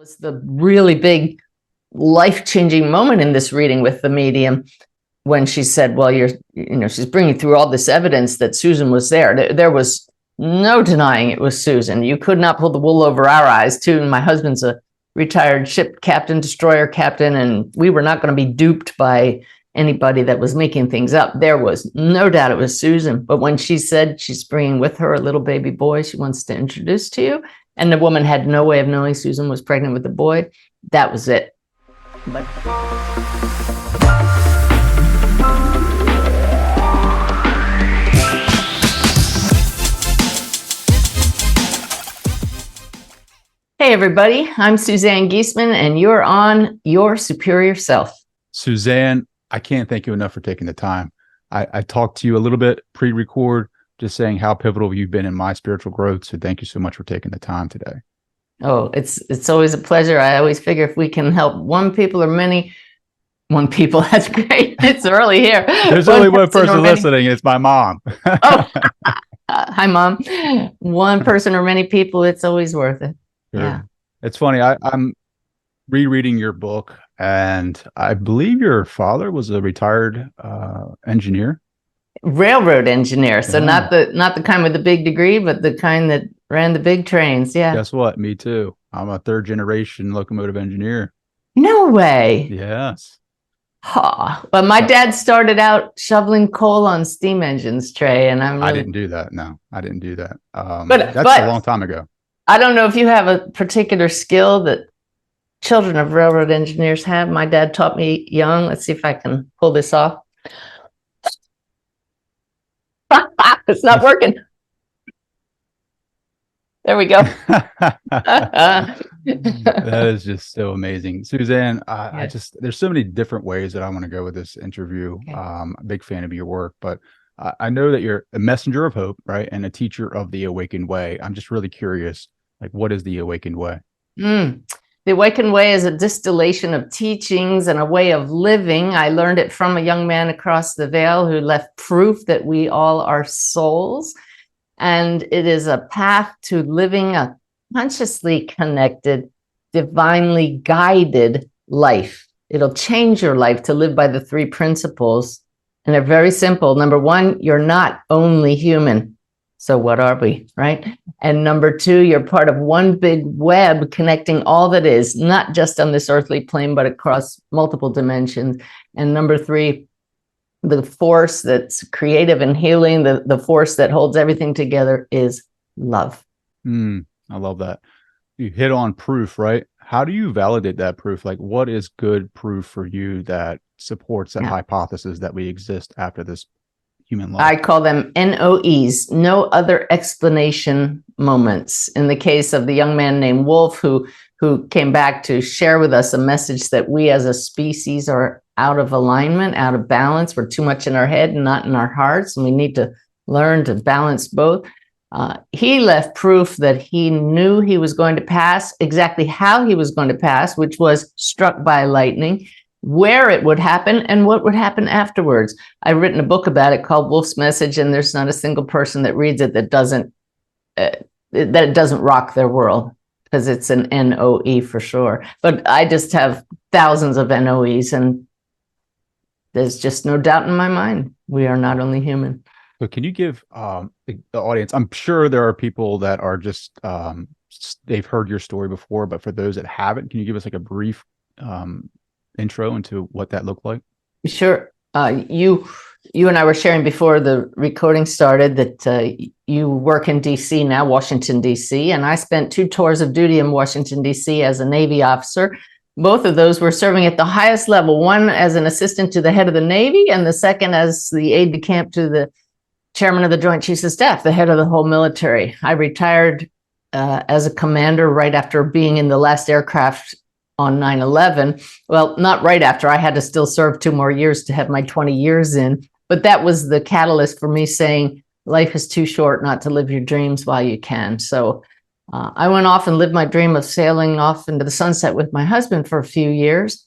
Was the really big life-changing moment in this reading with the medium when she said, well, she's bringing through all this evidence that Susan was there. There was no denying it was Susan. You could not pull the wool over our eyes, too. My husband's a retired ship captain, destroyer captain, and we were not going to be duped by anybody that was making things up. There was no doubt it was Susan. But when she said she's bringing with her a little baby boy she wants to introduce to you, and the woman had no way of knowing Susan was pregnant with the boy, that was it. But hey, everybody, I'm Suzanne Giesemann, and you're on Your Superior Self. Suzanne, I can't thank you enough for taking the time. I talked to you a little bit pre-record, just saying how pivotal you've been in my spiritual growth. So thank you so much for taking the time today. Oh, it's always a pleasure. I always figure if we can help one people, that's great. It's early here. There's only one person listening. It's my mom. Oh, hi, Mom. One person or many people, it's always worth it. Sure. Yeah. It's funny. I'm rereading your book, and I believe your father was a retired engineer. Railroad engineer. So Yeah. not the kind with the big degree, but the kind that ran the big trains. Yeah. Guess what? Me too. I'm a third generation locomotive engineer. No way. Yes. But my dad started out shoveling coal on steam engines, Trey, and I didn't do that. No, I didn't do that. But that's a long time ago. I don't know if you have a particular skill that children of railroad engineers have. My dad taught me young. Let's see if I can pull this off. It's not working. There we go. That is just so amazing. Suzanne, there's so many different ways that I want to go with this interview. Okay. I'm a big fan of your work, but I know that you're a messenger of hope, right? And a teacher of the awakened way. I'm just really curious, like, what is the awakened way? The awakened way is a distillation of teachings and a way of living. I learned it from a young man across the veil who left proof that we all are souls. And it is a path to living a consciously connected, divinely guided life. It'll change your life to live by the three principles. And they're very simple. Number one, you're not only human. So what are we, right? And number two, you're part of one big web connecting all that is, not just on this earthly plane, but across multiple dimensions. And number three, the force that's creative and healing, the force that holds everything together is love. I love that. You hit on proof, right? How do you validate that proof? Like, what is good proof for you that supports that hypothesis that we exist after this human life? I call them NOEs, no other explanation moments. In the case of the young man named Wolf, who came back to share with us a message that we as a species are out of alignment, out of balance. We're too much in our head and not in our hearts, and we need to learn to balance both. He left proof that he knew he was going to pass, exactly how he was going to pass, which was struck by lightning, where it would happen, and what would happen afterwards. I've written a book about it called Wolf's Message, and there's not a single person that reads it that it doesn't rock their world, because it's an NOE for sure. But I just have thousands of NOEs, and there's just no doubt in my mind we are not only human. So can you give the audience, I'm sure there are people that are just, they've heard your story before, but for those that haven't, can you give us like a brief intro into what that looked like? Sure. You and I were sharing before the recording started that you work in DC now, Washington, DC, and I spent 2 tours of duty in Washington, DC as a Navy officer. Both of those were serving at the highest level, one as an assistant to the head of the Navy, and the second as the aide-de-camp to the chairman of the Joint Chiefs of Staff, the head of the whole military. I retired as a commander right after being in the last aircraft on 9/11. Well, not right after. I had to still serve 2 more years to have my 20 years in. But that was the catalyst for me saying, life is too short not to live your dreams while you can. So I went off and lived my dream of sailing off into the sunset with my husband for a few years.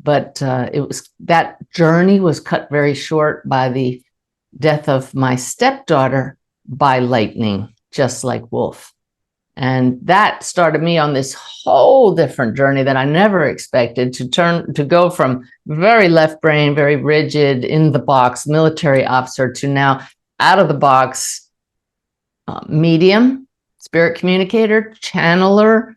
But that journey was cut very short by the death of my stepdaughter by lightning, just like Wolf. And that started me on this whole different journey that I never expected, to go from very left brain, very rigid, in the box military officer to now out of the box medium, spirit communicator, channeler,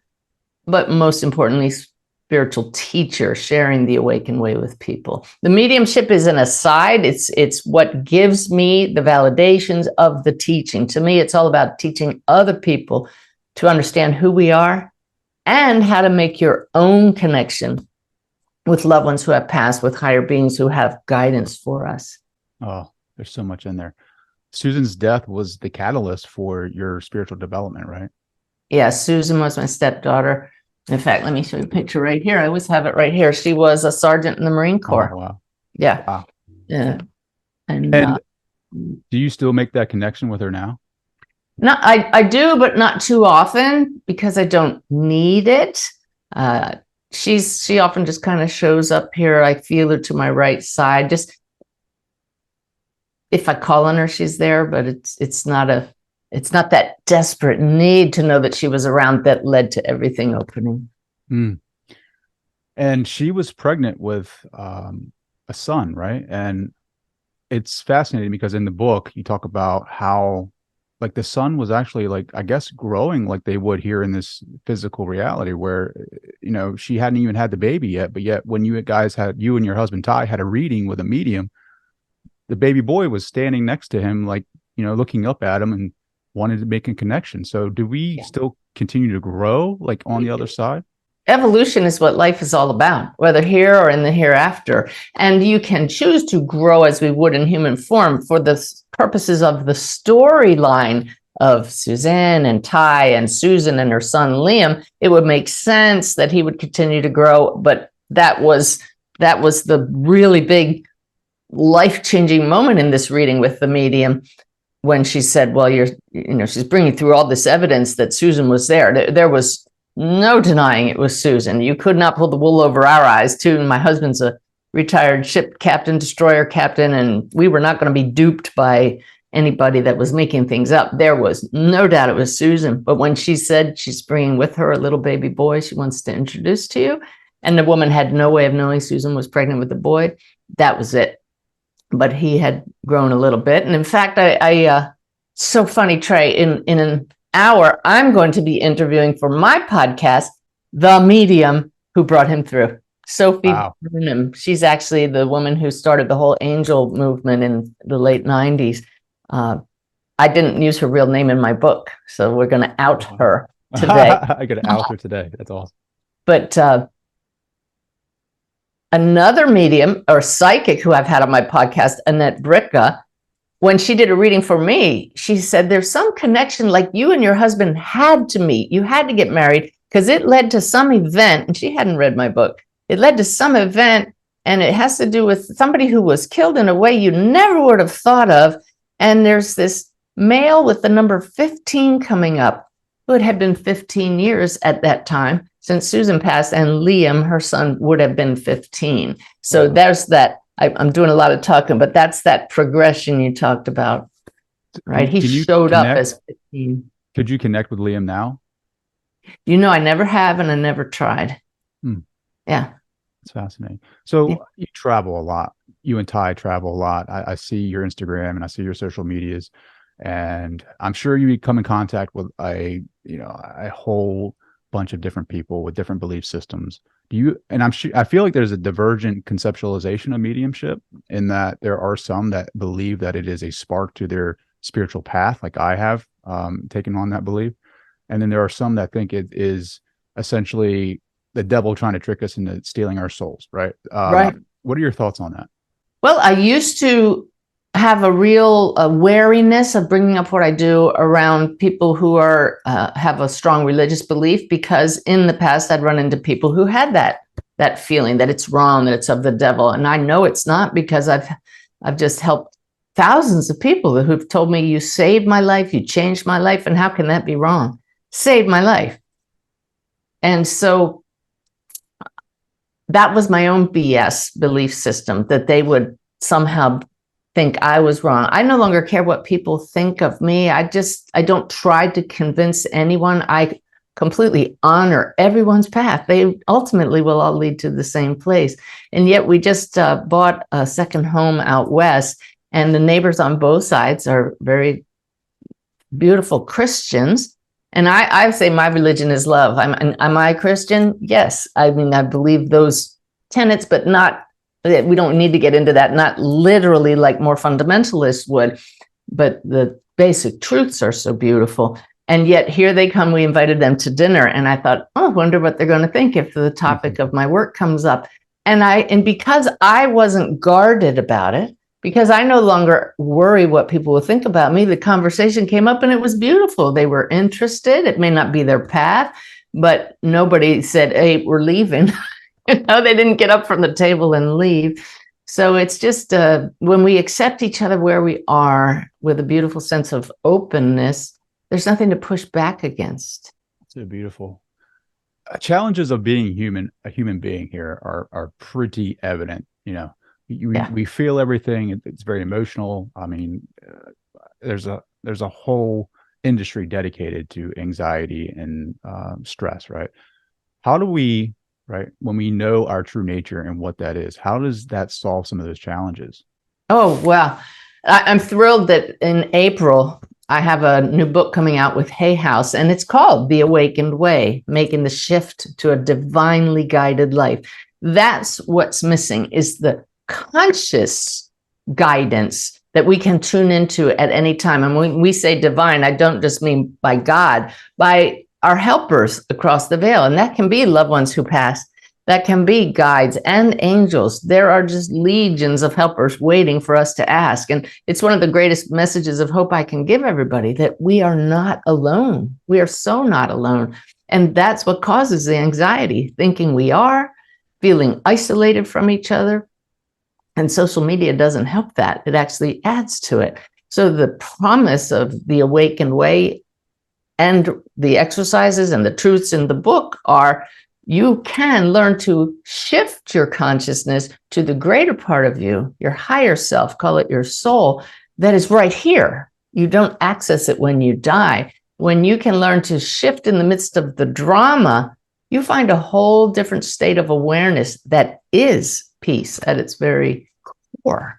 but most importantly, spiritual teacher, sharing the awakened way with people. The mediumship is an aside. It's what gives me the validations of the teaching. To me, it's all about teaching other people to understand who we are and how to make your own connection with loved ones who have passed, with higher beings who have guidance for us. Oh, there's so much in there. Susan's death was the catalyst for your spiritual development, right? Yeah, Susan was my stepdaughter. In fact, let me show you a picture right here. I always have it right here. She was a sergeant in the Marine Corps. Oh, wow. Yeah. Wow. Yeah. And do you still make that connection with her now? No, I do, but not too often because I don't need it. She often just kind of shows up here. I feel her to my right side. Just if I call on her, she's there, but it's not that desperate need to know that she was around that led to everything opening. Mm. And she was pregnant with a son, right? And it's fascinating because in the book you talk about how like the son was actually like, I guess, growing like they would here in this physical reality where, you know, she hadn't even had the baby yet. But yet when you and your husband, Ty, had a reading with a medium, the baby boy was standing next to him, like, you know, looking up at him and wanted to make a connection. So do we still continue to grow like on the other side? Evolution is what life is all about, whether here or in the hereafter. And you can choose to grow as we would in human form for the purposes of the storyline of Suzanne and Ty and Susan and her son Liam. It would make sense that he would continue to grow, but that was the really big life-changing moment in this reading with the medium when she said, well, she's bringing through all this evidence that Susan was there. There was no denying it was Susan. You could not pull the wool over our eyes, too. My husband's a retired ship captain, destroyer captain, and we were not going to be duped by anybody that was making things up. There was no doubt it was Susan. But when she said she's bringing with her a little baby boy she wants to introduce to you, and the woman had no way of knowing Susan was pregnant with the boy, that was it. But he had grown a little bit. And in fact, so funny, Trey, in an hour, I'm going to be interviewing for my podcast, the medium who brought him through, Sophie Burnham. She's actually the woman who started the whole angel movement in the late 90s. I didn't use her real name in my book, so we're going to out her today. I got to out her today. That's awesome. But another medium or psychic who I've had on my podcast, Annette Britka, when she did a reading for me, she said, there's some connection like you and your husband had to meet. You had to get married because it led to some event. And she hadn't read my book. It led to some event, and it has to do with somebody who was killed in a way you never would have thought of. And there's this male with the number 15 coming up, who had been 15 years at that time since Susan passed, and Liam, her son, would have been 15. So there's that. I'm doing a lot of talking, but that's that progression you talked about, right? He showed up as 15. Could you connect with Liam now? I never have, and I never tried. Yeah. It's fascinating. So you travel a lot. You and Ty travel a lot. I see your Instagram and I see your social medias, and I'm sure you come in contact with a whole bunch of different people with different belief systems. I feel like there's a divergent conceptualization of mediumship in that there are some that believe that it is a spark to their spiritual path, like I have taken on that belief. And then there are some that think it is essentially the devil trying to trick us into stealing our souls, right? Right. What are your thoughts on that? Well, I used to have a real wariness of bringing up what I do around people who are have a strong religious belief, because in the past I'd run into people who had that feeling that it's wrong, that it's of the devil, and I know it's not, because I've just helped thousands of people who've told me, you saved my life, you changed my life, and how can that be wrong? Saved my life. And so that was my own BS belief system, that they would somehow think I was wrong. I no longer care what people think of me. I don't try to convince anyone. I completely honor everyone's path. They ultimately will all lead to the same place. And yet we just bought a second home out west, and the neighbors on both sides are very beautiful Christians. And I say my religion is love. Am I a Christian? Yes. I mean, I believe those tenets, but not, we don't need to get into that, not literally like more fundamentalists would, but the basic truths are so beautiful. And yet here they come, we invited them to dinner. And I thought, oh, I wonder what they're going to think if the topic of my work comes up. And because I wasn't guarded about it, because I no longer worry what people will think about me, the conversation came up and it was beautiful. They were interested. It may not be their path, but nobody said, hey, we're leaving. They didn't get up from the table and leave. So it's just when we accept each other where we are with a beautiful sense of openness, there's nothing to push back against. So beautiful. Challenges of being a human being here are pretty evident. We feel everything. It's very emotional. I mean, there's a whole industry dedicated to anxiety and stress, right? How do we, right, when we know our true nature and what that is, how does that solve some of those challenges? Oh, well, I'm thrilled that in April, I have a new book coming out with Hay House, and it's called The Awakened Way, Making the Shift to a Divinely Guided Life. That's what's missing, is the conscious guidance that we can tune into at any time. And when we say divine, I don't just mean by God, by our helpers across the veil. And that can be loved ones who passed. That can be guides and angels. There are just legions of helpers waiting for us to ask. And it's one of the greatest messages of hope I can give everybody, that we are not alone. We are so not alone. And that's what causes the anxiety, thinking we are, feeling isolated from each other. And social media doesn't help that. It actually adds to it. So the promise of the awakened way and the exercises and the truths in the book are, you can learn to shift your consciousness to the greater part of you, your higher self, call it your soul, that is right here. You don't access it when you die. When you can learn to shift in the midst of the drama, you find a whole different state of awareness that is peace at its very core.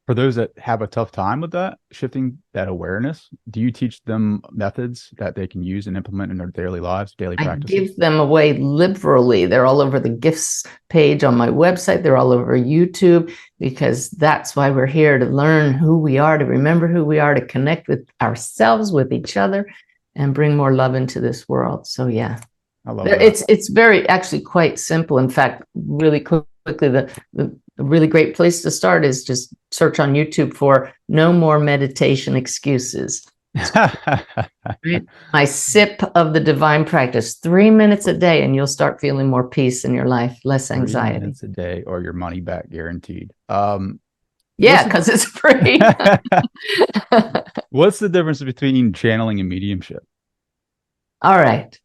For those that have a tough time with that, shifting that awareness, do you teach them methods that they can use and implement in their daily lives, daily practices? I give them away liberally. They're all over the gifts page on my website. They're all over YouTube, because that's why we're here, to learn who we are, to remember who we are, to connect with ourselves, with each other, and bring more love into this world. So yeah, I love that. It's very actually quite simple. In fact, really quickly, the really great place to start is just search on YouTube for No More Meditation Excuses. My sip of the divine practice, 3 minutes a day, and you'll start feeling more peace in your life, less anxiety. 3 minutes a day, or your money back guaranteed. Yeah, because it's free. What's the difference between channeling and mediumship? All right.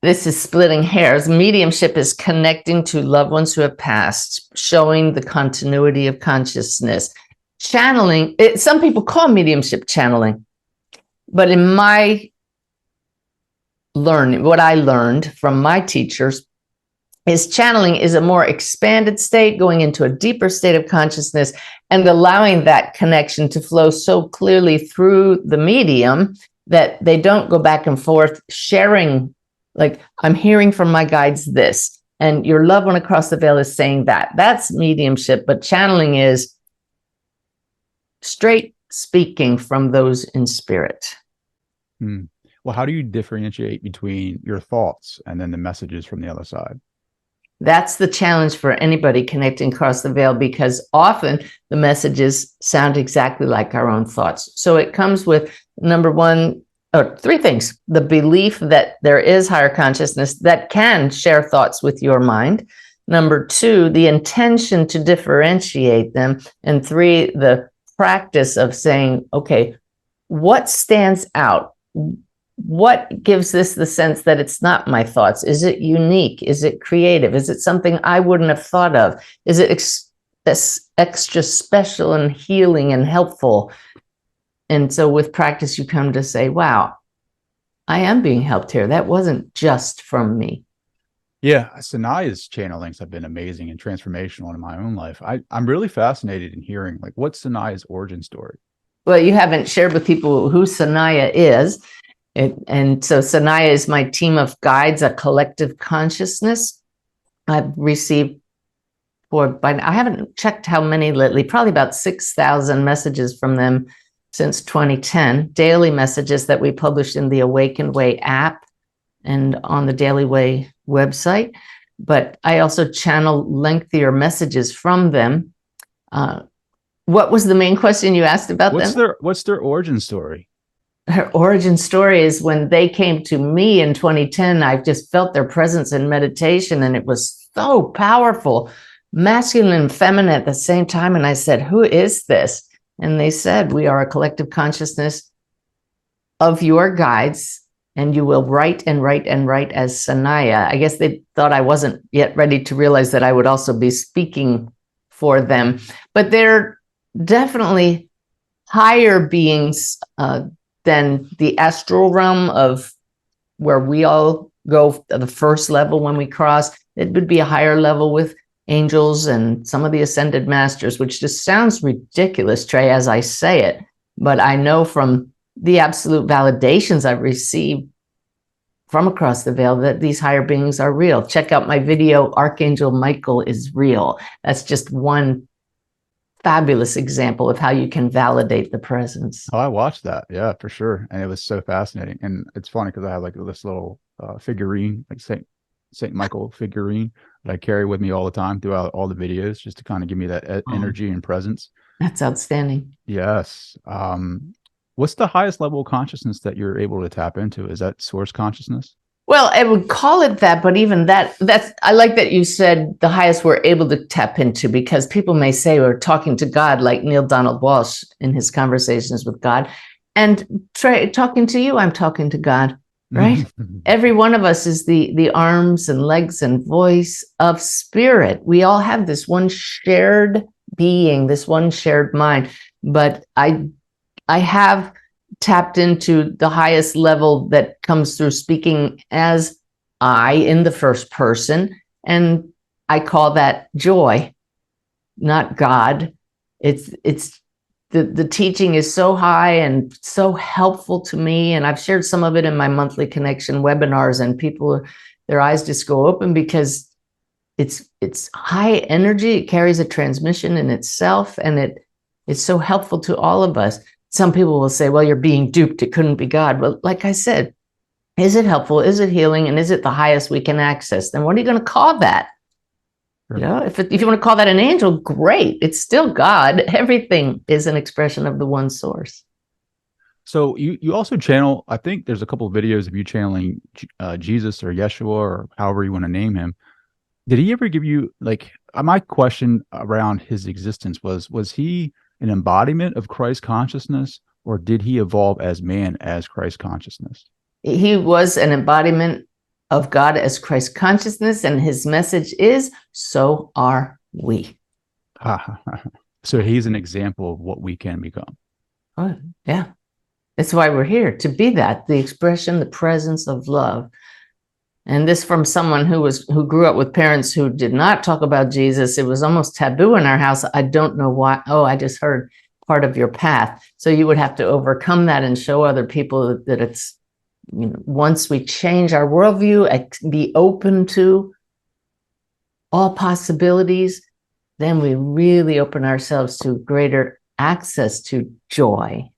This is splitting hairs. Mediumship is connecting to loved ones who have passed, showing the continuity of consciousness. Channeling, some people call mediumship channeling, but in my learning, what I learned from my teachers is channeling is a more expanded state, going into a deeper state of consciousness and allowing that connection to flow so clearly through the medium that they don't go back and forth sharing. Like, I'm hearing from my guides this, and your loved one across the veil is saying that. That's mediumship, but channeling is straight speaking from those in spirit. Well, how do you differentiate between your thoughts and then the messages from the other side? That's the challenge for anybody connecting across the veil, because often the messages sound exactly like our own thoughts. So it comes with, number one, or three things: the belief that there is higher consciousness that can share thoughts with your mind. Number two, the intention to differentiate them. And three, the practice of saying, okay, what stands out? What gives this the sense that it's not my thoughts? Is it unique? Is it creative? Is it something I wouldn't have thought of? Is it extra special and healing and helpful. And so with practice, you come to say, wow, I am being helped here. That wasn't just from me. Yeah, Sanaya's channelings have been amazing and transformational in my own life. I'm really fascinated in hearing, like, what's Sanaya's origin story? Well, you haven't shared with people who Sanaya is. And so Sanaya is my team of guides, a collective consciousness. I've received I haven't checked how many lately, probably about 6,000 messages from them since 2010, daily messages that we published in the Awakened Way app and on the Daily Way website. But I also channel lengthier messages from them. What was the main question you asked about them? What's their origin story? Her origin story is when they came to me in 2010, I just felt their presence in meditation, and it was so powerful, masculine and feminine at the same time. And I said, who is this? And they said, we are a collective consciousness of your guides, and you will write and write and write as Sanaya. I guess they thought I wasn't yet ready to realize that I would also be speaking for them. But they're definitely higher beings than the astral realm of where we all go to the first level when we cross. It would be a higher level with angels and some of the ascended masters, which just sounds ridiculous, Trey, as I say it. But I know from the absolute validations I've received from across the veil that these higher beings are real. Check out my video, Archangel Michael is real. That's just one fabulous example of how you can validate the presence. Oh, I watched that. Yeah, for sure. And it was so fascinating. And it's funny because I have like this little figurine, like Saint Michael figurine that I carry with me all the time throughout all the videos, just to kind of give me that energy and presence. That's outstanding. Yes. What's the highest level of consciousness that you're able to tap into? Is that source consciousness? Well, I would call it that, but even that's, I like that you said the highest we're able to tap into, because people may say we're talking to God, like Neil Donald Walsh in his conversations with God. And talking to you, I'm talking to God, right? Every one of us is the arms and legs and voice of spirit. We all have this one shared being, this one shared mind. But I have tapped into the highest level that comes through speaking as I in the first person. And I call that joy, not God. It's the teaching is so high and so helpful to me. And I've shared some of it in my monthly connection webinars, and people, their eyes just go open because it's high energy. It carries a transmission in itself, and it's so helpful to all of us. Some people will say, well, you're being duped. It couldn't be God. But like I said, is it helpful? Is it healing? And is it the highest we can access? Then what are you going to call that? Sure. You know, if you want to call that an angel, great. It's still God. Everything is an expression of the one source. So you also channel, I think there's a couple of videos of you channeling Jesus or Yeshua or however you want to name him. Did he ever give you, like, my question around his existence was he an embodiment of Christ consciousness, or did he evolve as man as Christ consciousness? He was an embodiment of God as Christ consciousness, and his message is, so are we. So he's an example of what we can become. Oh, yeah. That's why we're here, to be that, the expression, the presence of love. And this from someone who grew up with parents who did not talk about Jesus. It was almost taboo in our house. I don't know why. Oh, I just heard part of your path. So you would have to overcome that and show other people that it's, you know, once we change our worldview, be open to all possibilities, then we really open ourselves to greater access to joy.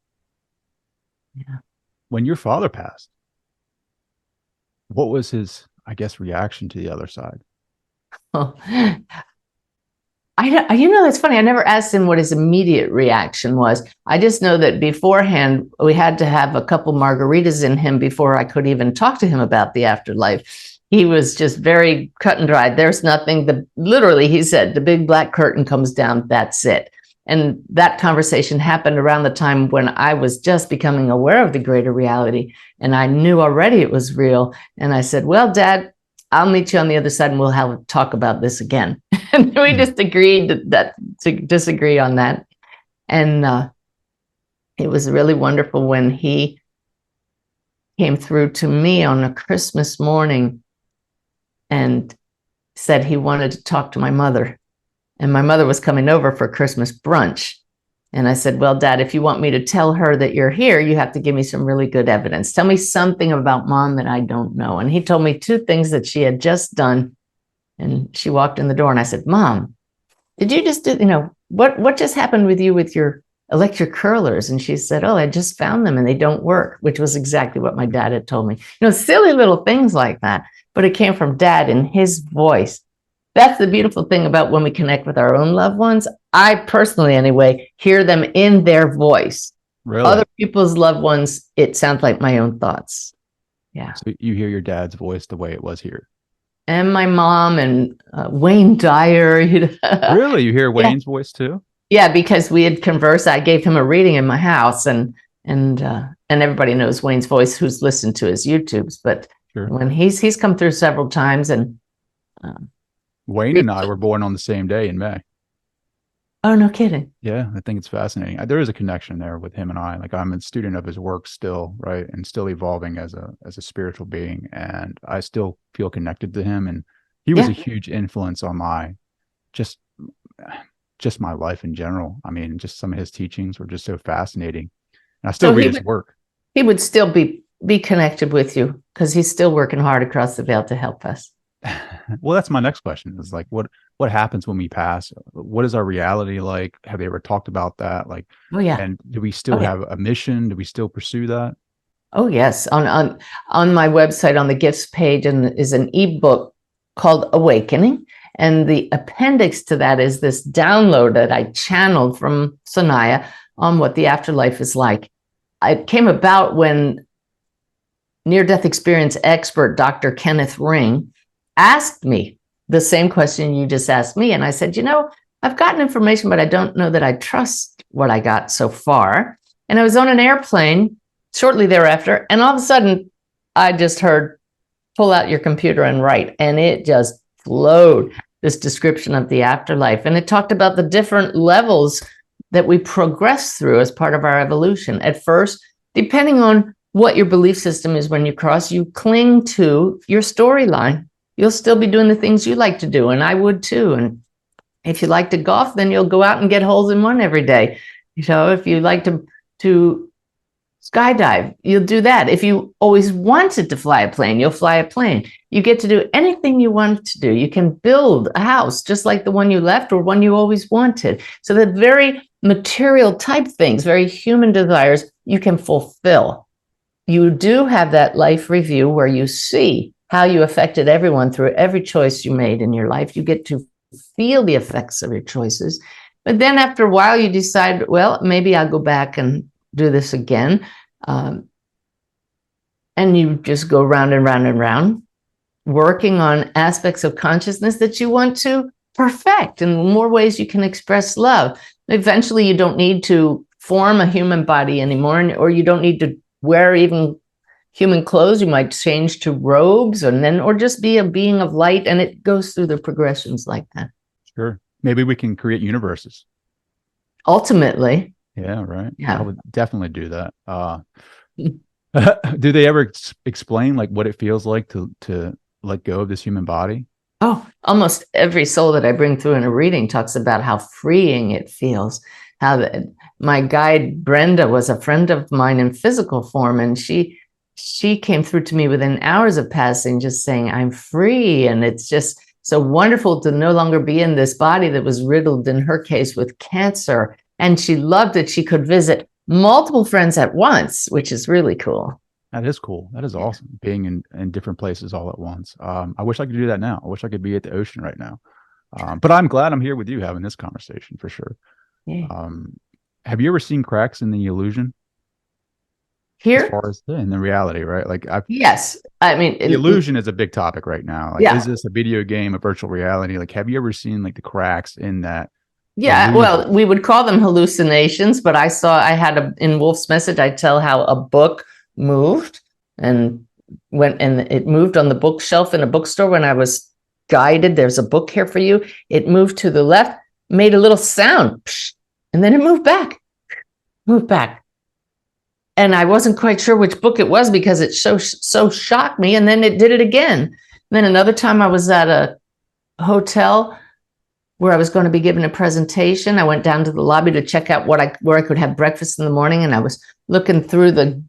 Yeah. When your father passed, what was his, I guess, reaction to the other side? Oh, you know, it's funny. I never asked him what his immediate reaction was. I just know that beforehand, we had to have a couple margaritas in him before I could even talk to him about the afterlife. He was just very cut and dried. There's nothing. Literally, he said, the big black curtain comes down. That's it. And that conversation happened around the time when I was just becoming aware of the greater reality. And I knew already it was real. And I said, well, Dad, I'll meet you on the other side and we'll have a talk about this again. And we just agreed to disagree on that. And it was really wonderful when he came through to me on a Christmas morning and said he wanted to talk to my mother. And my mother was coming over for Christmas brunch. And I said, well, Dad, if you want me to tell her that you're here, you have to give me some really good evidence. Tell me something about Mom that I don't know. And he told me 2 things that she had just done. And she walked in the door and I said, Mom, did you just do, what just happened with you with your electric curlers? And she said, oh, I just found them and they don't work, which was exactly what my dad had told me. Silly little things like that, but it came from Dad in his voice. That's the beautiful thing about when we connect with our own loved ones. I personally, anyway, hear them in their voice. Really? Other people's loved ones, it sounds like my own thoughts. Yeah. So you hear your dad's voice the way it was here. And my mom and Wayne Dyer. Really? You hear Wayne's voice too? Yeah, because we had conversed. I gave him a reading in my house, and everybody knows Wayne's voice who's listened to his YouTubes. But sure. When he's come through several times, and Wayne and I were born on the same day in May. Oh, no kidding. Yeah, I think it's fascinating. There is a connection there with him and I. Like, I'm a student of his work still, right, and still evolving as a spiritual being, and I still feel connected to him. And he was a huge influence on my just my life in general. I mean, just some of his teachings were just so fascinating. And I still read his work. He would still be connected with you because he's still working hard across the veil to help us. Well, that's my next question is like, what happens when we pass? What is our reality like? Have they ever talked about that? Like, oh yeah. And do we still have a mission? Do we still pursue that? Oh yes. On my website, on the gifts page, and is an ebook called Awakening. And the appendix to that is this download that I channeled from Sanaya on what the afterlife is like. It came about when near-death experience expert Dr. Kenneth Ring asked me the same question you just asked me. And I said, I've gotten information, but I don't know that I trust what I got so far. And I was on an airplane shortly thereafter, and all of a sudden, I just heard, pull out your computer and write. And it just flowed, this description of the afterlife. And it talked about the different levels that we progress through as part of our evolution. At first, depending on what your belief system is when you cross, you cling to your storyline. You'll still be doing the things you like to do, and I would too. And if you like to golf, then you'll go out and get holes in one every day. If you like to skydive, you'll do that. If you always wanted to fly a plane, you'll fly a plane. You get to do anything you want to do. You can build a house just like the one you left or one you always wanted. So the very material type things, very human desires, you can fulfill. You do have that life review where you see how you affected everyone through every choice you made in your life. You get to feel the effects of your choices. But then after a while, you decide, well, maybe I'll go back and do this again. And you just go round and round and round, working on aspects of consciousness that you want to perfect and more ways you can express love. Eventually, you don't need to form a human body anymore, or you don't need to wear even human clothes. You might change to robes or just be a being of light. And it goes through the progressions like that. Sure. Maybe we can create universes. Ultimately. Yeah, right. Yeah. I would definitely do that. Do they ever explain like what it feels like to let go of this human body? Oh, almost every soul that I bring through in a reading talks about how freeing it feels. My guide, Brenda, was a friend of mine in physical form, and she came through to me within hours of passing, just saying, I'm free. And it's just so wonderful to no longer be in this body that was riddled, in her case, with cancer. And she loved that she could visit multiple friends at once, which is really cool. That is cool. That is awesome. Being in different places all at once. I wish I could do that now. I wish I could be at the ocean right now. But I'm glad I'm here with you having this conversation for sure. Yeah. Have you ever seen cracks in the illusion? Here? As far as in the reality, right? Like, yes. I mean, the illusion is a big topic right now. Like, is this a video game, a virtual reality? Like, have you ever seen like the cracks in that? Yeah, illusion? Well, we would call them hallucinations, but I had in Wolf's Message, I tell how a book moved and it moved on the bookshelf in a bookstore when I was guided. There's a book here for you. It moved to the left, made a little sound, and then it moved back. And I wasn't quite sure which book it was because it so shocked me. And then it did it again. And then another time I was at a hotel where I was going to be given a presentation. I went down to the lobby to check out where I could have breakfast in the morning. And I was looking through the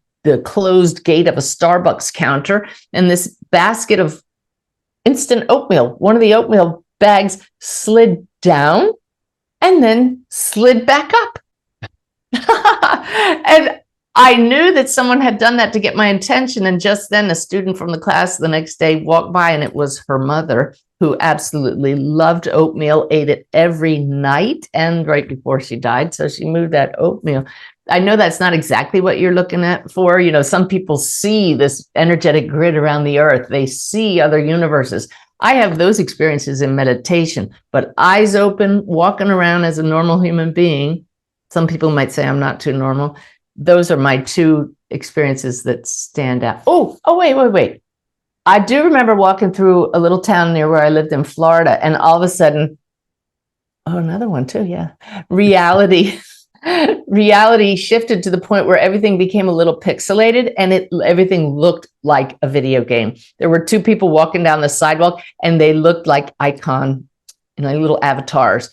closed gate of a Starbucks counter, and this basket of instant oatmeal, one of the oatmeal bags slid down and then slid back up. And I knew that someone had done that to get my attention. And just then a student from the class the next day walked by, and it was her mother, who absolutely loved oatmeal, ate it every night and right before she died. So she moved that oatmeal. I know that's not exactly what you're looking at for. You know, some people see this energetic grid around the earth. They see other universes. I have those experiences in meditation, but eyes open, walking around as a normal human being. Some people might say I'm not too normal. Those are my two experiences that stand out. Oh, wait. I do remember walking through a little town near where I lived in Florida, and all of a sudden, another one too, yeah. Reality shifted to the point where everything became a little pixelated, and everything looked like a video game. There were two people walking down the sidewalk, and they looked like little avatars.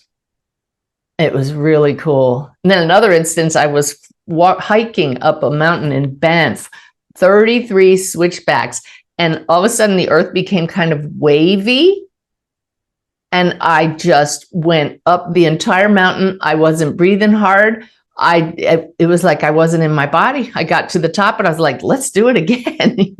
It was really cool. And then another instance, I was hiking up a mountain in Banff, 33 switchbacks. And all of a sudden the earth became kind of wavy. And I just went up the entire mountain. I wasn't breathing hard. It was like I wasn't in my body. I got to the top and I was like, let's do it again.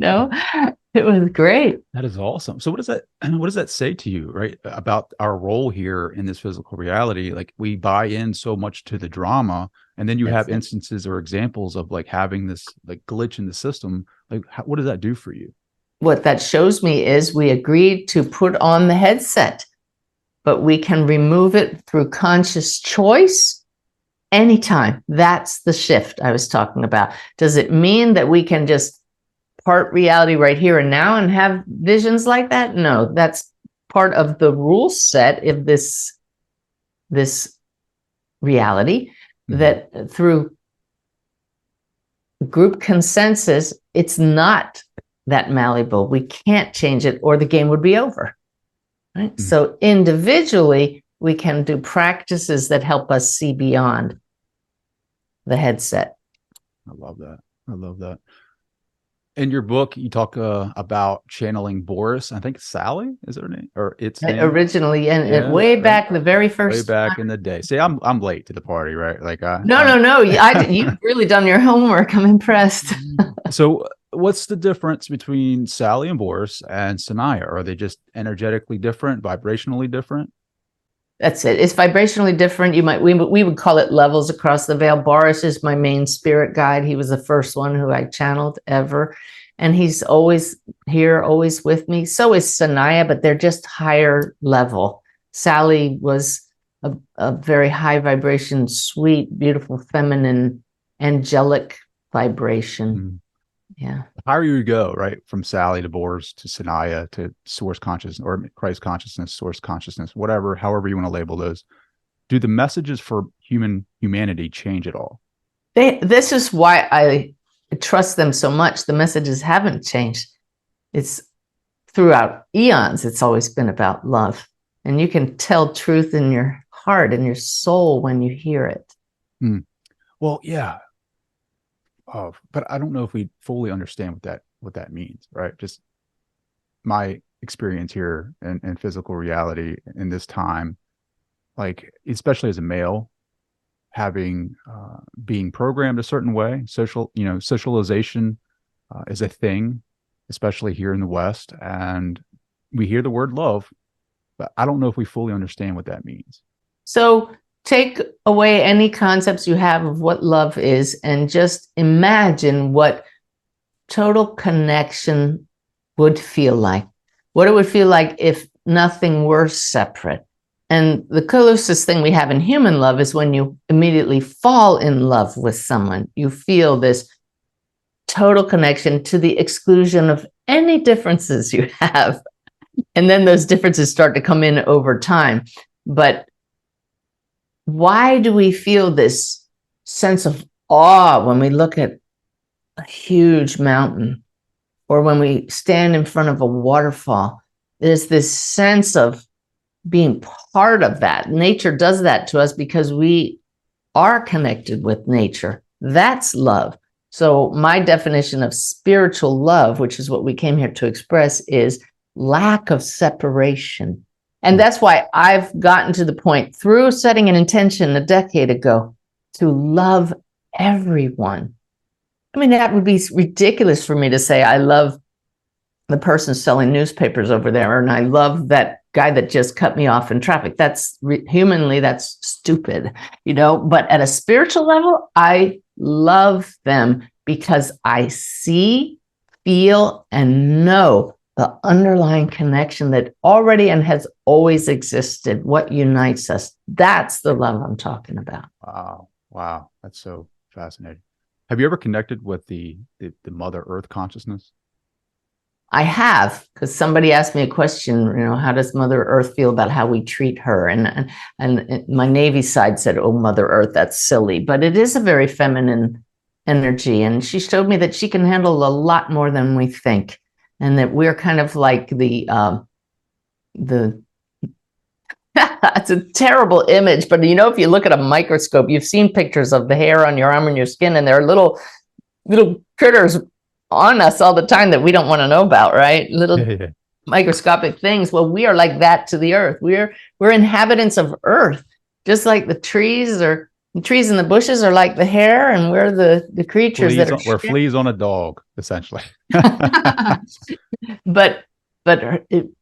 It was great. That is awesome. So what does that say to you, right? About our role here in this physical reality? Like, we buy in so much to the drama, and then you have instances or examples of like having this like glitch in the system. Like, what does that do for you? What that shows me is we agreed to put on the headset, but we can remove it through conscious choice anytime. That's the shift I was talking about. Does it mean that we can just part reality right here and now and have visions like that? No, that's part of the rule set of this reality, that through group consensus, it's not that malleable. We can't change it or the game would be over. Right? Mm-hmm. So individually, we can do practices that help us see beyond the headset. I love that. In your book, you talk about channeling Boris. I think Sally is her name, or its name? Originally, and way back the very first. Way back in the day. See, I'm late to the party, right? Like, no. You've really done your homework. I'm impressed. So, what's the difference between Sally and Boris and Sanaya? Are they just energetically different, vibrationally different? That's it. It's vibrationally different. We would call it levels across the veil. Boris is my main spirit guide. He was the first one who I channeled ever. And he's always here, always with me. So is Sanaya, but they're just higher level. Sally was a very high vibration, sweet, beautiful, feminine, angelic vibration. Mm-hmm. Yeah. The higher you go, right, from Sally to Boris to Sanaya to source consciousness or Christ consciousness, source consciousness, however you want to label those, do the messages for humanity change at all? This is why I trust them so much. The messages haven't changed. It's throughout eons, it's always been about love. And you can tell truth in your heart and your soul when you hear it. Well, yeah. But I don't know if we fully understand what that means, right? Just my experience here in physical reality in this time, like, especially as a male, having being programmed a certain way, socialization is a thing, especially here in the West, and we hear the word love, but I don't know if we fully understand what that means. So take away any concepts you have of what love is and just imagine what total connection would feel like. What it would feel like if nothing were separate. And the closest thing we have in human love is when you immediately fall in love with someone. You feel this total connection to the exclusion of any differences you have. And then those differences start to come in over time. But why do we feel this sense of awe when we look at a huge mountain or when we stand in front of a waterfall? There's this sense of being part of that. Nature does that to us because we are connected with nature. That's love. So my definition of spiritual love, which is what we came here to express, is lack of separation. And that's why I've gotten to the point through setting an intention a decade ago to love everyone. I mean, that would be ridiculous for me to say, I love the person selling newspapers over there, and I love that guy that just cut me off in traffic. That's humanly, that's stupid, but at a spiritual level, I love them because I see, feel, and know the underlying connection that already and has always existed, what unites us. That's the love I'm talking about. Wow. That's so fascinating. Have you ever connected with the Mother Earth consciousness? I have, because somebody asked me a question, how does Mother Earth feel about how we treat her? And my Navy side said, oh, Mother Earth, that's silly. But it is a very feminine energy. And she showed me that she can handle a lot more than we think. And that we're kind of like the it's a terrible image, but if you look at a microscope, you've seen pictures of the hair on your arm and your skin, and there are little critters on us all the time that we don't want to know about, right? Little microscopic things. Well, we are like that to the earth. We're inhabitants of earth, just like the trees and the bushes are like the hair, and we're the creatures we're fleas on a dog, essentially. But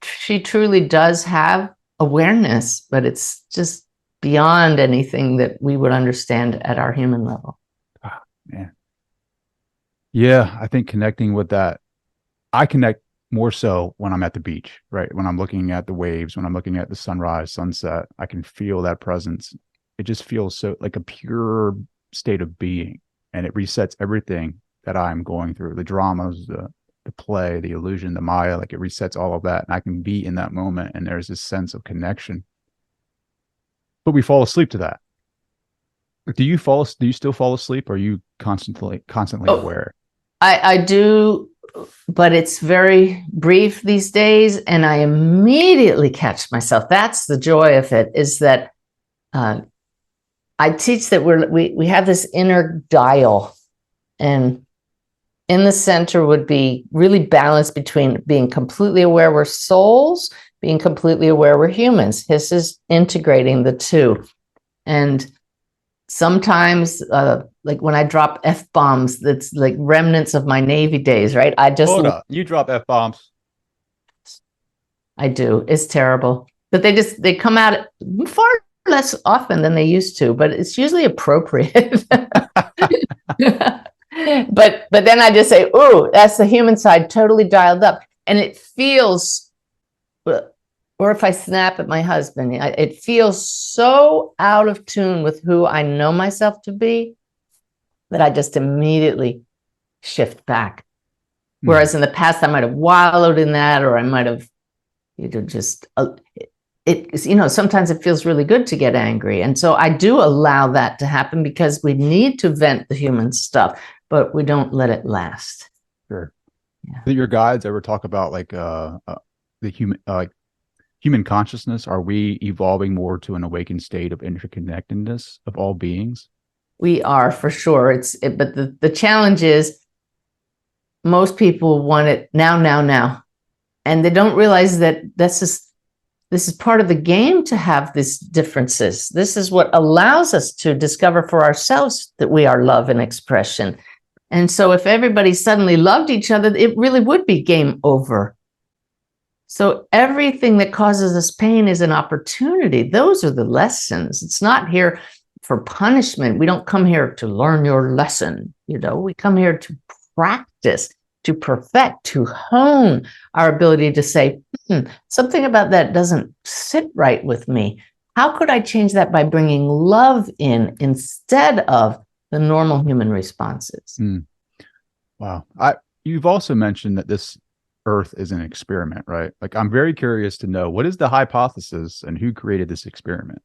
she truly does have awareness, but it's just beyond anything that we would understand at our human level. Oh, man. Yeah, I think connecting with that, I connect more so when I'm at the beach, right? When I'm looking at the waves, when I'm looking at the sunrise, sunset, I can feel that presence. It just feels so like a pure state of being, and it resets everything that I'm going through, the dramas, the play, the illusion, the Maya, like it resets all of that. And I can be in that moment, and there's this sense of connection. But we fall asleep to that. Do you still fall asleep? Or are you constantly aware? I do, but it's very brief these days, and I immediately catch myself. That's the joy of it, is that I teach that we have this inner dial, and in the center would be really balanced between being completely aware we're souls, being completely aware we're humans. This is integrating the two. And sometimes, like when I drop F-bombs, that's like remnants of my Navy days, right? Hold up. You drop F-bombs. I do. It's terrible. But they come out far less often than they used to, but it's usually appropriate. But then I just say, ooh, that's the human side totally dialed up. And it feels, or if I snap at my husband, it feels so out of tune with who I know myself to be that I just immediately shift back. Whereas in the past, I might have wallowed in that, or I might have, just, sometimes it feels really good to get angry. And so I do allow that to happen because we need to vent the human stuff, but we don't let it last. Sure. Yeah. Do your guides ever talk about like the human consciousness? Are we evolving more to an awakened state of interconnectedness of all beings? We are, for sure. But the challenge is most people want it now. And they don't realize that this is part of the game to have these differences. This is what allows us to discover for ourselves that we are love and expression. And so if everybody suddenly loved each other, it really would be game over. So everything that causes us pain is an opportunity. Those are the lessons. It's not here for punishment. We don't come here to learn your lesson. We come here to practice, to perfect, to hone our ability to say, something about that doesn't sit right with me. How could I change that by bringing love in instead of the normal human responses? Wow. You've also mentioned that this Earth is an experiment, right? Like, I'm very curious to know, what is the hypothesis and who created this experiment?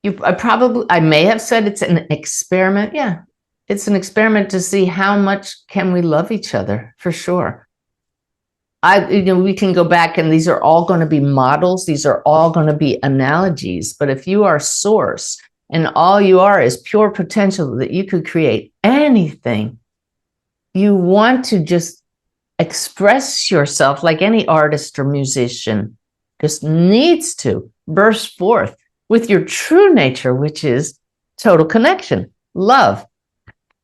I may have said it's an experiment. Yeah, it's an experiment to see how much can we love each other, for sure. We can go back, and these are all going to be models. These are all going to be analogies. But if you are source and all you are is pure potential that you could create anything, you want to just express yourself like any artist or musician just needs to burst forth with your true nature, which is total connection, love.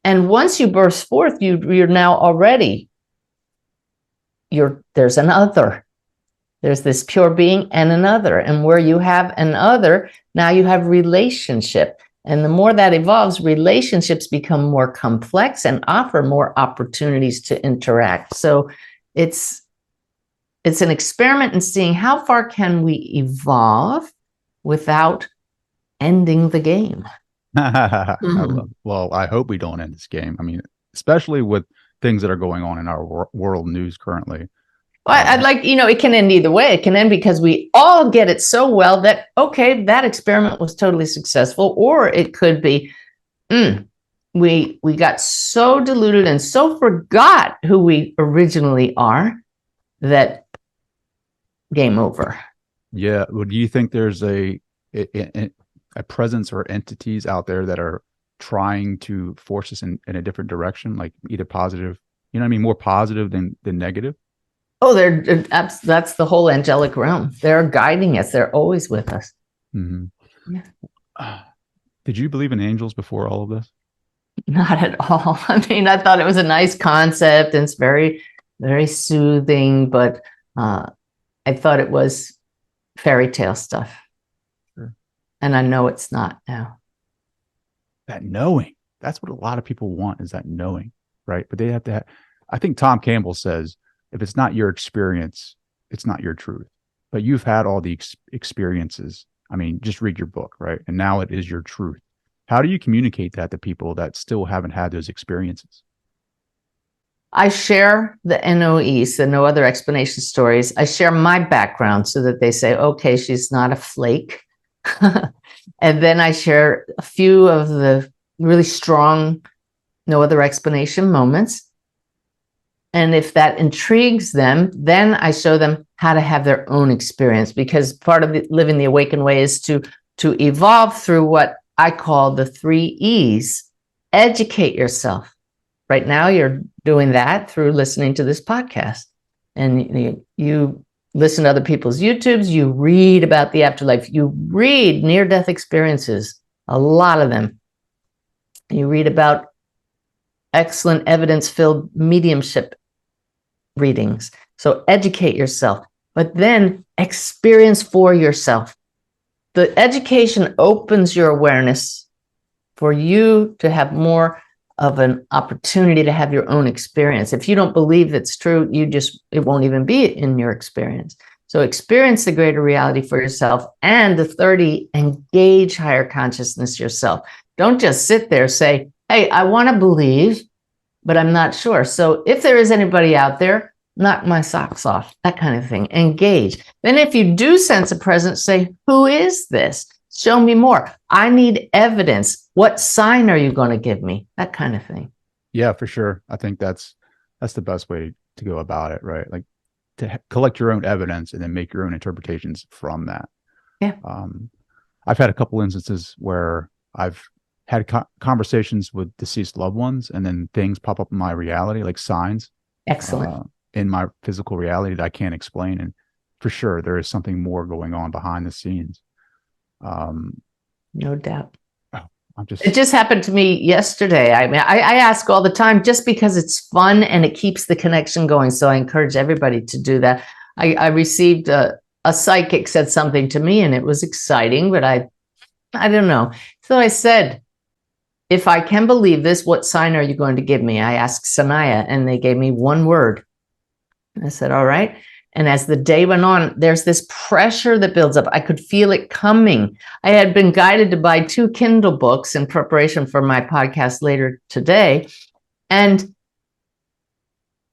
And once you burst forth, you're now already, there's an other. There's this pure being and another. And where you have an other, now you have relationship. And the more that evolves, relationships become more complex and offer more opportunities to interact. So it's an experiment in seeing how far can we evolve without ending the game. Well, I hope we don't end this game. I mean, especially with things that are going on in our world news currently. Well, I'd like, it can end either way. It can end because we all get it so well that, okay, that experiment was totally successful. Or it could be, we got so diluted and so forgot who we originally are that game over. Yeah. Well, do you think there's a presence or entities out there that are trying to force us in a different direction, like either positive, more positive than negative? Oh, that's the whole angelic realm. They're guiding us. They're always with us. Mm-hmm. Yeah. Did you believe in angels before all of this? Not at all. I mean, I thought it was a nice concept and it's very, very soothing, but I thought it was fairy tale stuff. Sure. And I know it's not now. That knowing, that's what a lot of people want, is that knowing, right? But they have to I think Tom Campbell says, if it's not your experience, it's not your truth. But you've had all the experiences. I mean, just read your book, right? And now it is your truth. How do you communicate that to people that still haven't had those experiences? I share the NOEs, the no other explanation stories. I share my background so that they say, okay, she's not a flake. And then I share a few of the really strong no other explanation moments. And if that intrigues them, then I show them how to have their own experience, because part of living the awakened way is to evolve through what I call the 3 E's. Educate yourself. Right now, you're doing that through listening to this podcast. And you listen to other people's YouTubes, you read about the afterlife, you read near-death experiences, a lot of them. You read about excellent evidence-filled mediumship readings. So educate yourself, but then experience for yourself. The education opens your awareness for you to have more of an opportunity to have your own experience. If you don't believe it's true, it won't even be in your experience. So experience the greater reality for yourself. And the 30, engage higher consciousness yourself. Don't just sit there, say, hey, I want to believe, but I'm not sure. So if there is anybody out there, knock my socks off, that kind of thing. Engage. Then if you do sense a presence, say, who is this? Show me more. I need evidence. What sign are you going to give me? That kind of thing. Yeah, for sure. I think that's the best way to go about it, right? Like to collect your own evidence and then make your own interpretations from that. Yeah. I've had a couple instances where I've had conversations with deceased loved ones, and then things pop up in my reality, like signs. Excellent. In my physical reality that I can't explain. And for sure, there is something more going on behind the scenes. No doubt. It just happened to me yesterday. I mean, I ask all the time just because it's fun and it keeps the connection going. So I encourage everybody to do that. I received a psychic said something to me and it was exciting, but I don't know. So I said, if I can believe this, what sign are you going to give me? I asked Sanaya and they gave me one word. I said, all right. And as the day went on, there's this pressure that builds up. I could feel it coming. I had been guided to buy 2 Kindle books in preparation for my podcast later today. And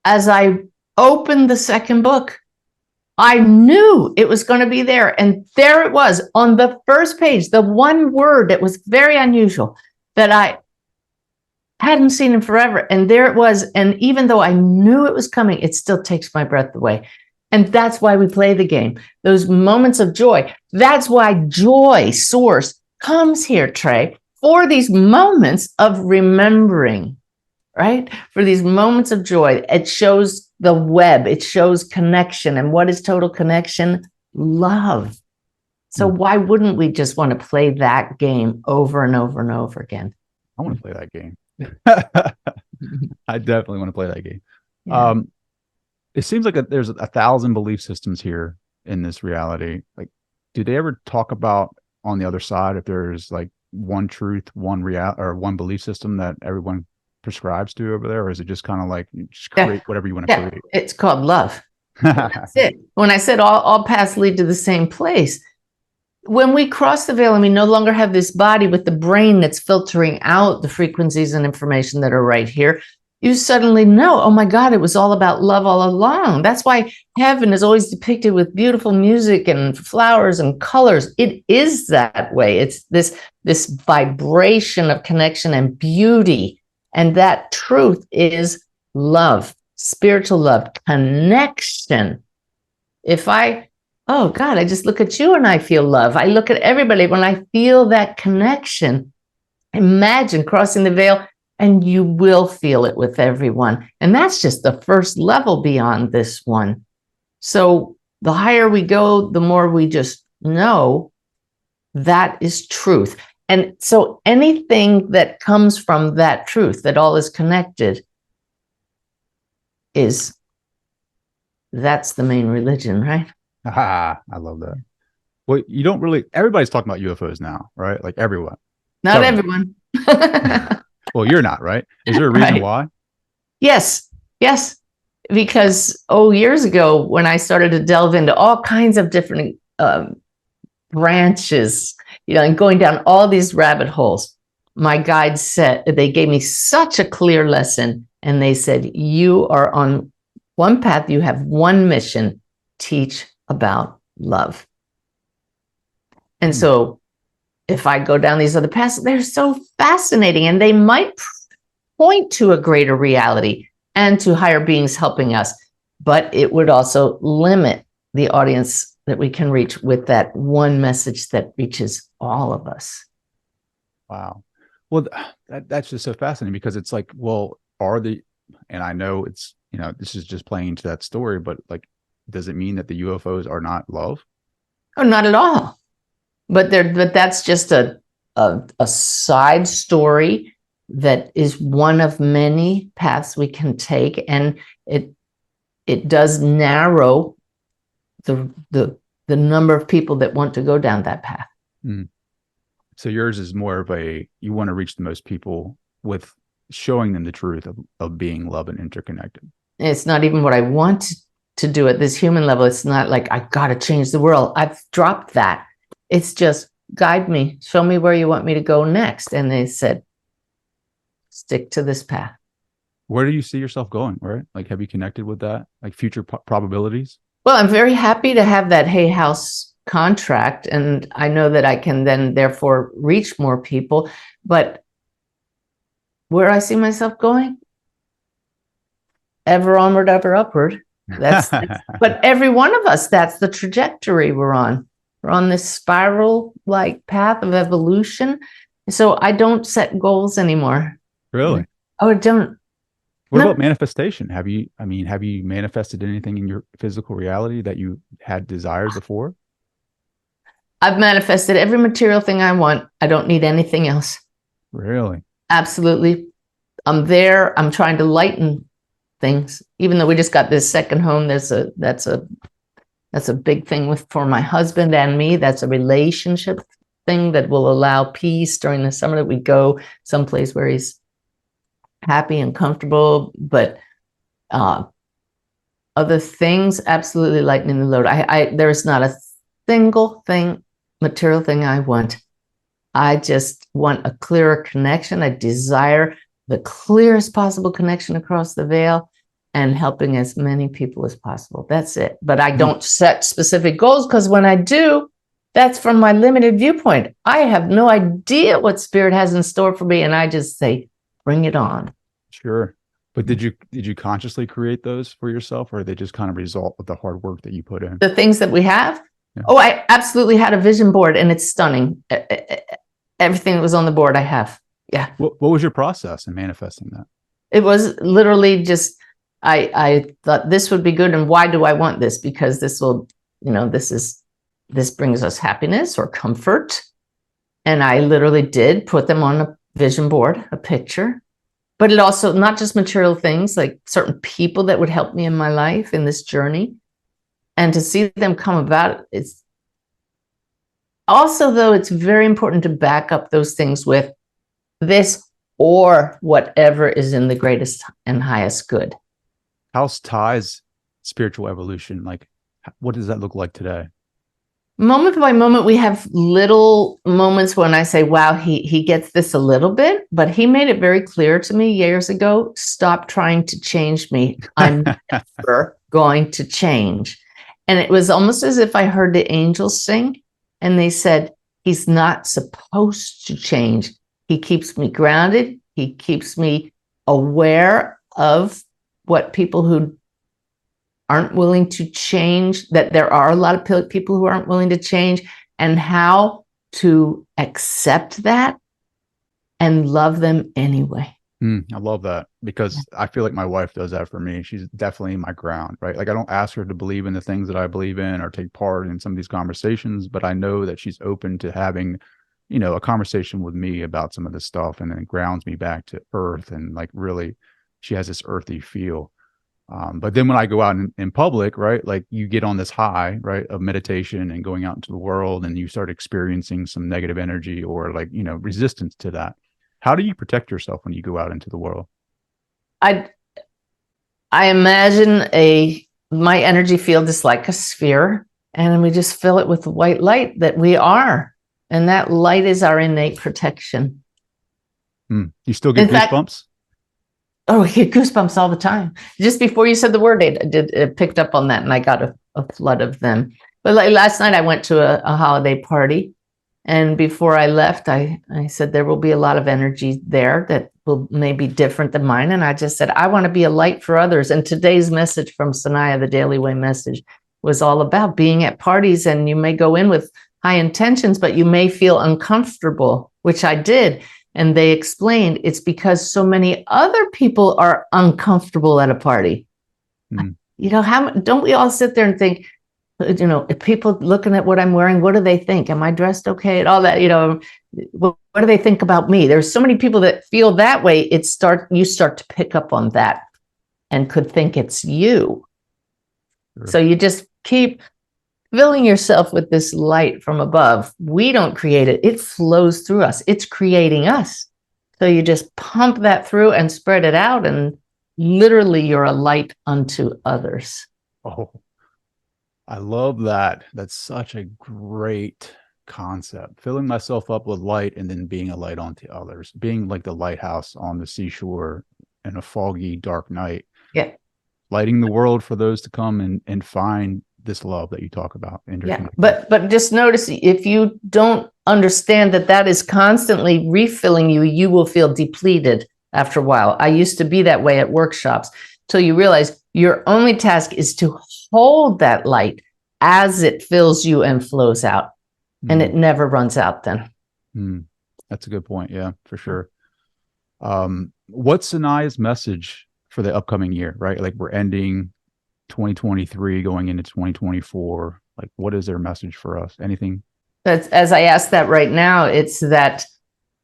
as I opened the second book, I knew it was going to be there. And there it was on the first page, the one word that was very unusual that I hadn't seen in forever. And there it was. And even though I knew it was coming, it still takes my breath away. And that's why we play the game. Those moments of joy. That's why joy source comes here, Trey, for these moments of remembering, right? For these moments of joy. It shows the web. It shows connection. And what is total connection? Love. So why wouldn't we just want to play that game over and over and over again? I want to play that game. I definitely want to play that game. Yeah. It seems like there's 1,000 belief systems here in this reality. Like, do they ever talk about on the other side if there's like one truth, one one belief system that everyone prescribes to over there, or is it just kind of like you just create whatever you want to create? It's called love. That's it. When I said all paths lead to the same place, when we cross the veil and we no longer have this body with the brain that's filtering out the frequencies and information that are right here, you suddenly know, oh my God, it was all about love all along. That's why heaven is always depicted with beautiful music and flowers and colors. It is that way. It's this vibration of connection and beauty. And that truth is love, spiritual love, connection. Oh God, I just look at you and I feel love. I look at everybody when I feel that connection. Imagine crossing the veil and you will feel it with everyone. And that's just the first level beyond this one. So the higher we go, the more we just know that is truth. And so anything that comes from that truth, that all is connected, that's the main religion, right? I love that. Well, you don't really, everybody's talking about UFOs now, right? Like everyone. Not everyone. Well, you're not, right? Is there a reason why? Yes. Because, years ago, when I started to delve into all kinds of different branches, and going down all these rabbit holes, my guides said, they gave me such a clear lesson. And they said, you are on one path, you have one mission, teach about love. And so if I go down these other paths, they're so fascinating and they might point to a greater reality and to higher beings helping us, but it would also limit the audience that we can reach with that one message that reaches all of us. Wow. Well, that's just so fascinating because it's like, well, and I know it's, this is just playing into that story, but like, does it mean that the UFOs are not love? Oh, not at all. But that's just a side story that is one of many paths we can take, and it does narrow the number of people that want to go down that path. So yours is more of you want to reach the most people with showing them the truth of being love and interconnected. It's not even what I want to do at this human level. It's not like I got to change the world. I've dropped that. It's just guide me, show me where you want me to go next. And they said, stick to this path. Where do you see yourself going? Right? Like, have you connected with that? Like future probabilities? Well, I'm very happy to have that Hay House contract. And I know that I can then therefore reach more people, but where I see myself going, ever onward, ever upward. But every one of us, that's the trajectory we're on. We're on this spiral-like path of evolution. So I don't set goals anymore. Really? Oh, I don't. What about manifestation? Have you manifested anything in your physical reality that you had desired before? I've manifested every material thing I want. I don't need anything else. Really? Absolutely. I'm there. I'm trying to lighten things. Even though we just got this second home, that's a big thing for my husband and me. That's a relationship thing that will allow peace during the summer, that we go someplace where he's happy and comfortable. But other things, absolutely lightening the load. There's not a single material thing I want. I just want a clearer connection. I desire the clearest possible connection across the veil. and helping as many people as possible. That's it. But I don't set specific goals, because when I do, that's from my limited viewpoint. I have no idea what spirit has in store for me. And I just say, bring it on. Sure. But did you consciously create those for yourself, or are they just kind of result of the hard work that you put in? The things that we have. Yeah. Oh, I absolutely had a vision board, and it's stunning. Everything that was on the board I have. Yeah. What was your process in manifesting that? It was literally just, I thought this would be good. And why do I want this? Because this will, this brings us happiness or comfort. And I literally did put them on a vision board, a picture, but it also, not just material things, like certain people that would help me in my life in this journey. And to see them come about, it's also, though, it's very important to back up those things with this or whatever is in the greatest and highest good. How's Ty's spiritual evolution? Like, what does that look like today? Moment by moment, we have little moments when I say, wow, he gets this a little bit, but he made it very clear to me years ago, stop trying to change me. I'm never going to change. And it was almost as if I heard the angels sing, and they said, he's not supposed to change. He keeps me grounded. He keeps me aware of what people who aren't willing to change, that there are a lot of people who aren't willing to change, and how to accept that and love them anyway. I love that, because I feel like my wife does that for me. She's definitely my ground, right? Like, I don't ask her to believe in the things that I believe in or take part in some of these conversations, but I know that she's open to having, a conversation with me about some of this stuff, and then it grounds me back to earth. And like, really, she has this earthy feel. But then when I go out in public, right, like you get on this high, right, of meditation and going out into the world, and you start experiencing some negative energy or like, resistance to that. How do you protect yourself when you go out into the world? I imagine my energy field is like a sphere, and we just fill it with the white light that we are. And that light is our innate protection. You still get goosebumps? Oh, I get goosebumps all the time. Just before you said the word, I picked up on that, and I got a flood of them. But like last night, I went to a holiday party, and before I left, I said there will be a lot of energy there that will maybe different than mine. And I just said, I want to be a light for others. And today's message from Sanaya, the Daily Way message, was all about being at parties, and you may go in with high intentions, but you may feel uncomfortable, which I did. And they explained it's because so many other people are uncomfortable at a party. How don't we all sit there and think, if people looking at what I'm wearing, what do they think? Am I dressed okay? And all that, what do they think about me? There's so many people that feel that way. You start to pick up on that and could think it's you. Sure. So you just keep filling yourself with this light from above. We don't create it. It flows through us. It's creating us. So you just pump that through and spread it out, and literally you're a light unto others. Oh, I love that. That's such a great concept. Filling myself up with light and then being a light onto others, being like the lighthouse on the seashore in a foggy, dark night. Yeah. Lighting the world for those to come and find this love that you talk about. Yeah, but just notice, if you don't understand that is constantly refilling you, you will feel depleted after a while. I used to be that way at workshops, till you realize your only task is to hold that light as it fills you and flows out, and it never runs out then. That's a good point. Yeah, for sure. What's Sanaya's message for the upcoming year, right? Like, we're ending 2023 going into 2024. Like, what is their message for us? Anything? As I ask that right now, it's that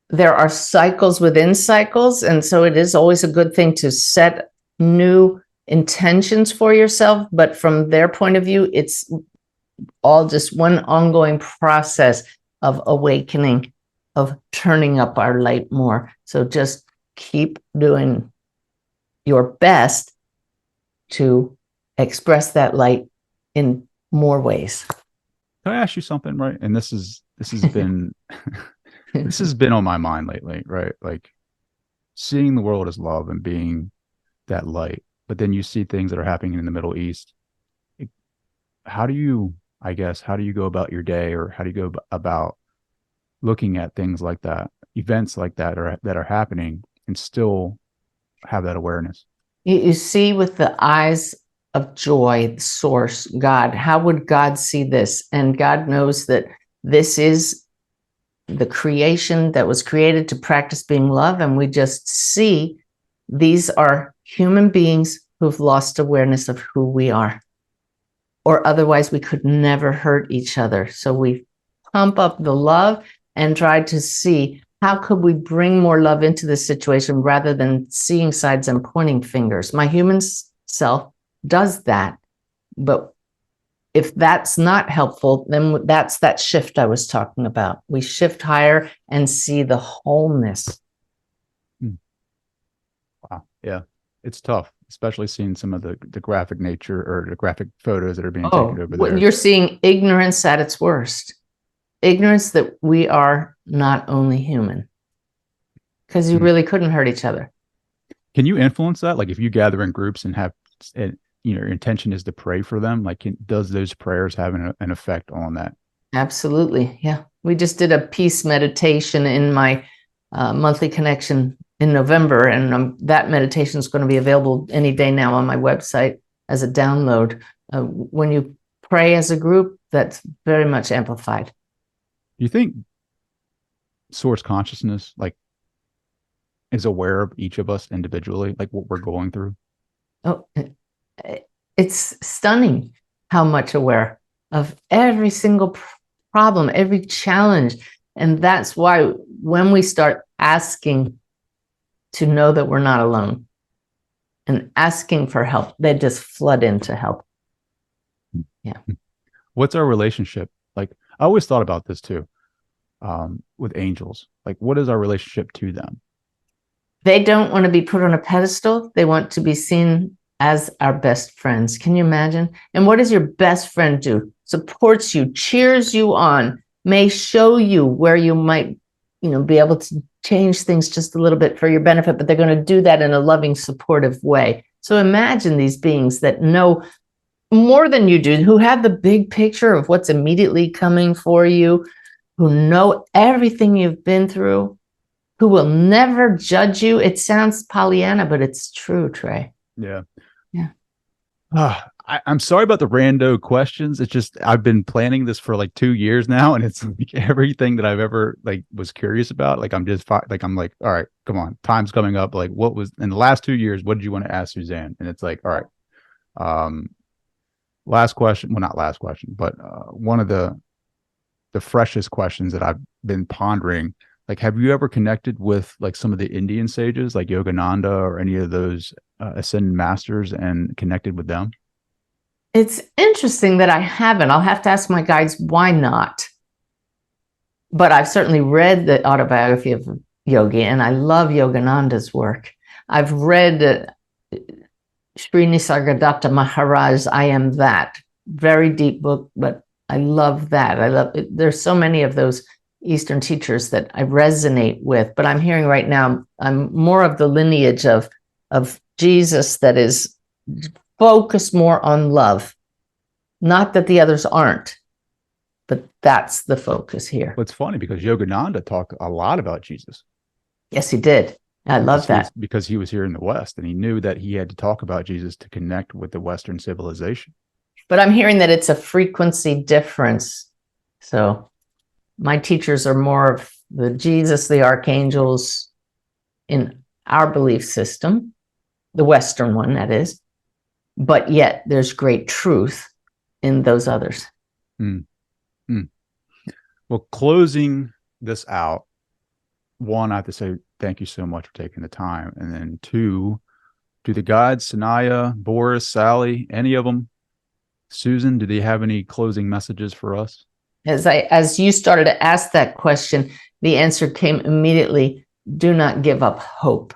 there are cycles within cycles. And so it is always a good thing to set new intentions for yourself. But from their point of view, it's all just one ongoing process of awakening, of turning up our light more. So just keep doing your best to express that light in more ways. Can I ask you something, right? And this has been this has been on my mind lately, right? Like, seeing the world as love and being that light. but then you see things that are happening in the Middle East. How do you, I guess, how do you go about your day, or how do you go about looking at things like that, events like that, or that are happening, and still have that awareness? You see with the eyes of joy, source, God. How would God see this? And God knows that this is the creation that was created to practice being love. And we just see these are human beings who've lost awareness of who we are, or otherwise we could never hurt each other. So we pump up the love and try to see how could we bring more love into this situation rather than seeing sides and pointing fingers. My human self does that. But if that's not helpful, then that's that shift I was talking about. We shift higher and see the wholeness. Wow. Yeah. It's tough, especially seeing some of the graphic nature or the graphic photos that are being taken over there. You're seeing ignorance at its worst. Ignorance that we are not only human, because you really couldn't hurt each other. Can you influence that? Like if you gather in groups and have, your intention is to pray for them, like does those prayers have an effect on that? Absolutely. Yeah. We just did a peace meditation in my monthly connection in November, and that meditation is going to be available any day now on my website as a download. When you pray as a group, that's very much amplified. You think source consciousness like is aware of each of us individually, like what we're going through? Oh, it's stunning how much aware of every single problem, every challenge. And that's why when we start asking to know that we're not alone and asking for help, they just flood into help. Yeah. What's our relationship? Like I always thought about this too. With angels, like what is our relationship to them? They don't want to be put on a pedestal. They want to be seen as our best friends. Can you imagine? And what does your best friend do? Supports you, cheers you on, may show you where you might, be able to change things just a little bit for your benefit, but they're going to do that in a loving, supportive way. So imagine these beings that know more than you do, who have the big picture of what's immediately coming for you, who know everything you've been through, who will never judge you. It sounds Pollyanna, but it's true, Trey. Yeah. Yeah. I'm sorry about the rando questions. It's just I've been planning this for like 2 years now, and it's like everything that I've ever like was curious about. Like I'm just like I'm like, all right, come on, time's coming up. Like, what was in the last 2 years? What did you want to ask Suzanne? And it's like, all right, last question. Well, not last question, but one of the freshest questions that I've been pondering. Like, have you ever connected with like some of the Indian sages, like Yogananda or any of those ascended masters, and connected with them? It's interesting that I haven't. I'll have to ask my guides why not. But I've certainly read the autobiography of Yogi, and I love Yogananda's work. I've read Sri Nisargadatta Maharaj's I Am That. Very deep book, but I love that. I love it. There's so many of those Eastern teachers that I resonate with, but I'm hearing right now, I'm more of the lineage of Jesus that is focused more on love. Not that the others aren't, but that's the focus here. Well, it's funny because Yogananda talked a lot about Jesus. Yes, he did. I love that. Because he was here in the West, and he knew that he had to talk about Jesus to connect with the Western civilization. But I'm hearing that it's a frequency difference. So my teachers are more of the Jesus, the archangels in our belief system, the Western one, that is. But yet there's great truth in those others. Well, closing this out, one, I have to say thank you so much for taking the time. And then two, do the guides, Sanaya, Boris, Sally, any of them, Susan, do they have any closing messages for us? As you started to ask that question, the answer came immediately. Do not give up hope.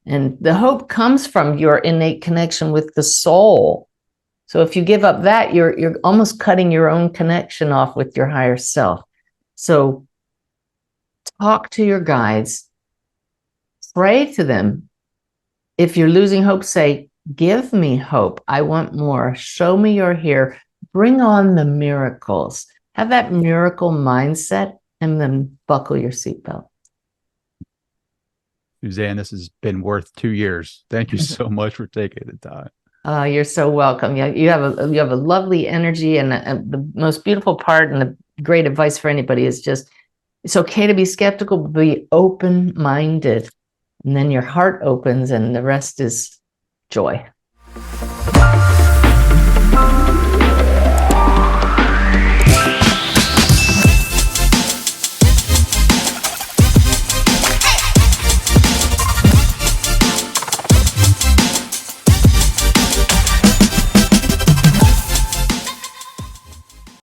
And the hope comes from your innate connection with the soul. So if you give up that, you're almost cutting your own connection off with your higher self. So talk to your guides, pray to them, if you're losing hope, say, give me hope. I want more. Show me you're here. Bring on the miracles. Have that miracle mindset, and then buckle your seatbelt. Suzanne, this has been worth 2 years. Thank you so much for taking the time. You're so welcome. Yeah, you have a lovely energy, and the most beautiful part and the great advice for anybody is just, it's okay to be skeptical, but be open-minded, and then your heart opens and the rest is joy.